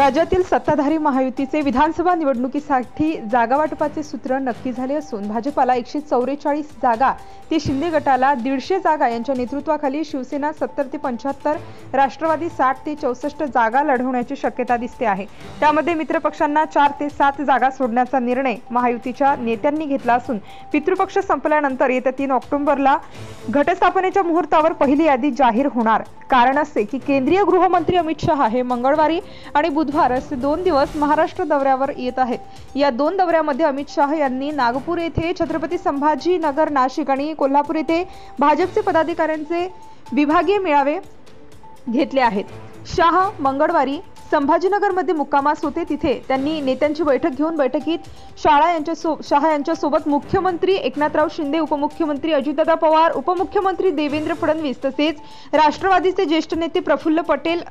राज्यातील सत्ताधारी महायुतीचे विधानसभा निवडणुकीसाठी जागा वाटपाचे सूत्र नक्की झाले असून भाजपाला 144 जागा ते शिंदे गटाला 150 जागा यांच्या नेतृत्वाखाली शिवसेना 70 ते 75, राष्ट्रवादी 60 ते 64 जागा लढवण्याची शक्यता दिसते आहे। त्यामध्ये मित्रपक्षांना 4 ते 7 जागा सोडण्याचा निर्णय महायुतीच्या नेत्यांनी घेतला असून पितृपक्ष संपल्यानंतर येत्या 3 ऑक्टोबरला घटस्थापनेच्या मुहूर्तावर पहिली यादी जाहीर होणार। कारण असे की केंद्रीय गृहमंत्री अमित शहा हे मंगळवारी आणि बुधवार असे 2 दिवस महाराष्ट्र दौऱ्यावर येत आहेत। या 2 दौऱ्यामध्ये अमित शहा यांनी नागपूर येथे छत्रपती संभाजीनगर, नाशिक आणि कोल्हापूर येथे भाजपचे पदाधिकाऱ्यांचे विभागीय मेळावे घेतले आहेत। शहा मंगळवारी संभाजीनगरमध्ये मुक्कामास होते। तिथे त्यांनी नेत्यांची बैठक घेऊन बैठकीत शहा यांच्यासोबत मुख्यमंत्री एकनाथराव शिंदे, उपमुख्यमंत्री अजितदादा पवार, उपमुख्यमंत्री देवेंद्र फडणवीस तसेच राष्ट्रवादीचे ज्येष्ठ नेते प्रफुल्ल पटेल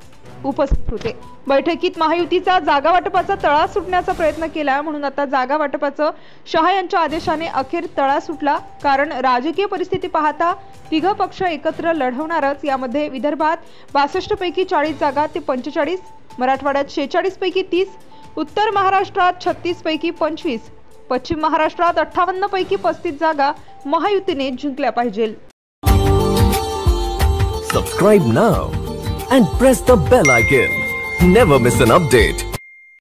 उपस्थित होते। बैठकीत महायुतीचा जागा वाटपाचा तळा सुटण्याचा प्रयत्न केला, म्हणून आता जागा वाटपाचं शहा यांच्या आदेशाने अखेर तळा सुटला। कारण राजकीय परिस्थिती पाहता तिघ पक्ष एकत्र लढवणारच। यामध्ये विदर्भात 62 पैकी 40 जागा ते 45, मराठवाड्यात 46 पैकी 30, उत्तर महाराष्ट्रात 36 पैकी 25, पश्चिम महाराष्ट्रात 58 पैकी 35 जागा महायुतीने जिंकल्या पाहिजेत। Subscribe now and press the bell icon. Never miss an update.